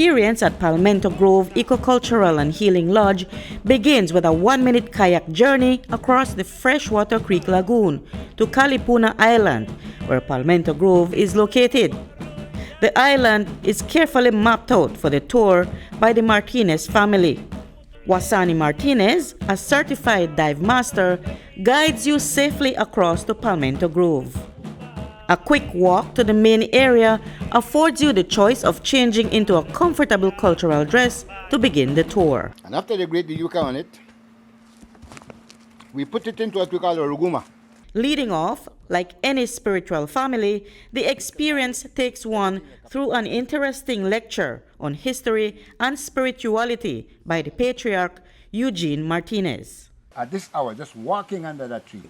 experience at Palmento Grove Ecocultural and Healing Lodge begins with a 1-minute kayak journey across the Freshwater Creek Lagoon to Garifuna Island, where Palmento Grove is located. The island is carefully mapped out for the tour by the Martinez family. Wasani Martinez, a certified dive master, guides you safely across to Palmento Grove. A quick walk to the main area affords you the choice of changing into a comfortable cultural dress to begin the tour. And after they grate the yuca on it, we put it into what we call a ruguma. Leading off, like any spiritual family, the experience takes one through an interesting lecture on history and spirituality by the patriarch Eugene Martinez. At this hour, just walking under that tree,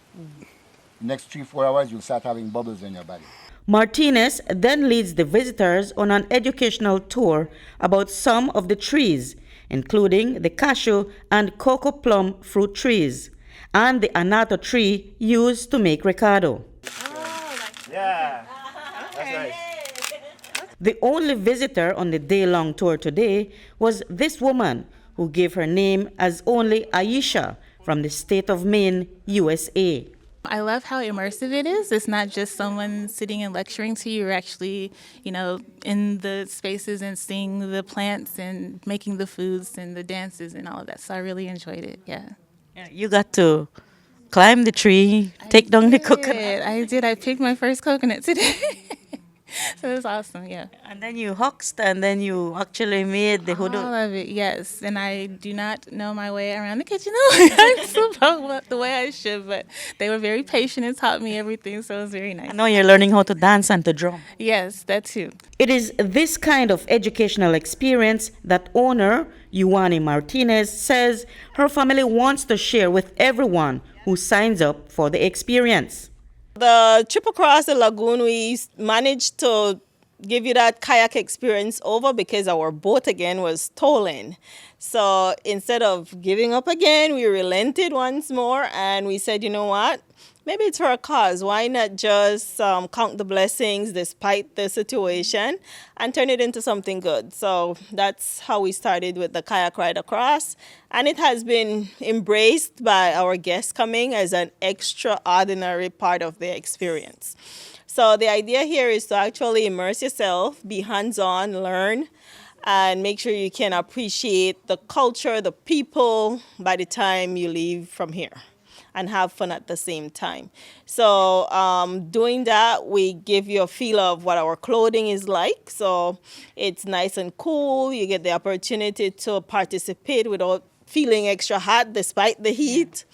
next 3-4 hours, you'll start having bubbles in your body. Martinez then leads the visitors on an educational tour about some of the trees, including the cashew and cocoa plum fruit trees, and the anato tree used to make recado. Yeah, that's right. The only visitor on the day-long tour today was this woman, who gave her name as only Aisha from the state of Maine, USA. I love how immersive it is. It's not just someone sitting and lecturing to you. You're actually, in the spaces and seeing the plants and making the foods and the dances and all of that. So I really enjoyed it, yeah. You got to climb the tree, take down the coconut. I did. I picked my first coconut today. So it was awesome, yeah. And then you huxed, and then you actually made the hudut. All of it, yes. And I do not know my way around the kitchen the way I should, but they were very patient and taught me everything, so it was very nice. I know you're learning how to dance and to drum. Yes, that too. It is this kind of educational experience that owner Yuani Martinez says her family wants to share with everyone who signs up for the experience. The trip across the lagoon, we managed to give you that kayak experience over because our boat again was stolen. So instead of giving up again, we relented once more and we said, you know what? Maybe it's for a cause. Why not just count the blessings despite the situation and turn it into something good? So that's how we started with the kayak ride across. And it has been embraced by our guests coming as an extraordinary part of the experience. So the idea here is to actually immerse yourself, be hands-on, learn, and make sure you can appreciate the culture, the people by the time you leave from here, and have fun at the same time. So doing that, we give you a feel of what our clothing is like. So it's nice and cool. You get the opportunity to participate without feeling extra hot despite the heat.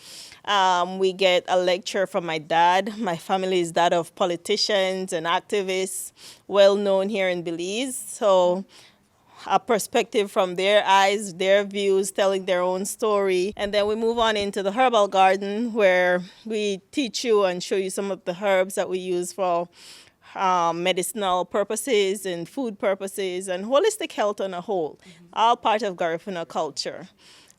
We get a lecture from my dad. My family is that of politicians and activists, well known here in Belize. So a perspective from their eyes, their views, telling their own story. And then we move on into the herbal garden where we teach you and show you some of the herbs that we use for medicinal purposes and food purposes and holistic health on a whole, all part of Garifuna culture.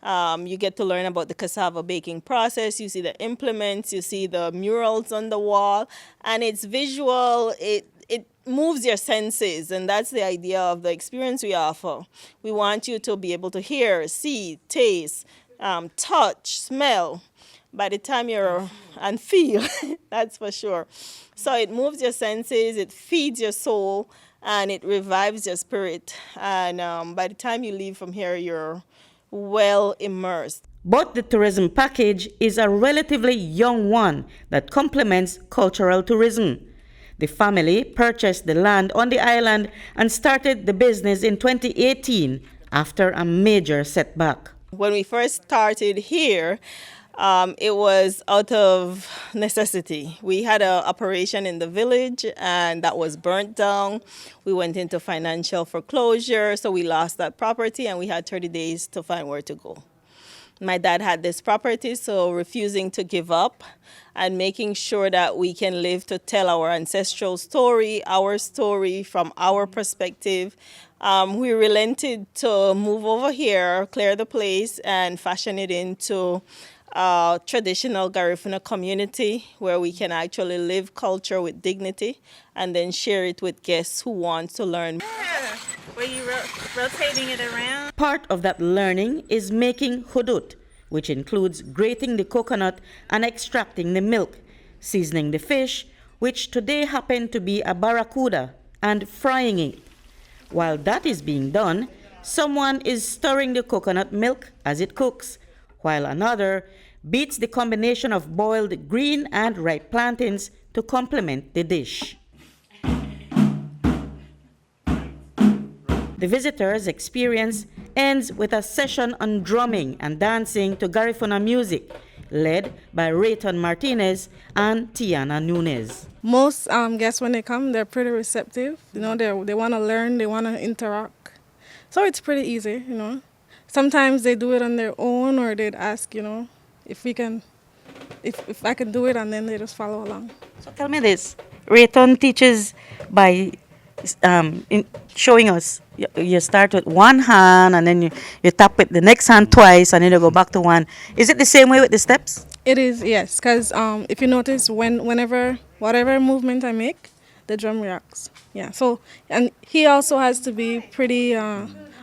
You get to learn about the cassava baking process. You see the implements, you see the murals on the wall, and it's visual. It moves your senses, and that's the idea of the experience we offer. We want you to be able to hear, see, taste, touch, smell. By the time you're and feel, that's for sure. So it moves your senses, it feeds your soul, and it revives your spirit. And by the time you leave from here, you're well immersed. But the tourism package is a relatively young one that complements cultural tourism. The family purchased the land on the island and started the business in 2018 after a major setback. When we first started here, it was out of necessity. We had an operation in the village and that was burnt down. We went into financial foreclosure, so we lost that property and we had 30 days to find where to go. My dad had this property, so refusing to give up and making sure that we can live to tell our ancestral story, our story from our perspective. We relented to move over here, clear the place, and fashion it into a traditional Garifuna community where we can actually live culture with dignity and then share it with guests who want to learn. Were you rotating it around? Part of that learning is making hudut, which includes grating the coconut and extracting the milk, seasoning the fish, which today happened to be a barracuda, and frying it. While that is being done, someone is stirring the coconut milk as it cooks, while another beats the combination of boiled green and ripe plantains to complement the dish. The visitors' experience ends with a session on drumming and dancing to Garifuna music, led by Martinez and Tiana Nunez. Most guests, when they come, they're pretty receptive. You know, they want to learn, they want to interact. So it's pretty easy, you know. Sometimes they do it on their own, or they'd ask, you know, if I can do it, and then they just follow along. So tell me this, Rayton teaches by showing us. You start with one hand, and then you tap with the next hand twice, and then you go back to one. Is it the same way with the steps? It is, yes, because if you notice, whatever movement I make, the drum reacts. Yeah. So, and he also has to be pretty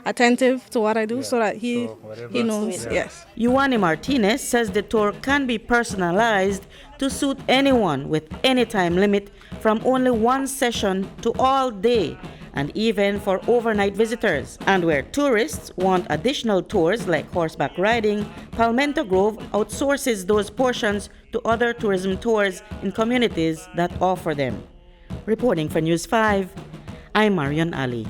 attentive to what I do, so that he knows. Yes. Yuani Martinez says the tour can be personalized to suit anyone with any time limit, from only one session to all day, and even for overnight visitors. And where tourists want additional tours like horseback riding, Palmento Grove outsources those portions to other tourism tours in communities that offer them. Reporting for News 5, I'm Marion Ali.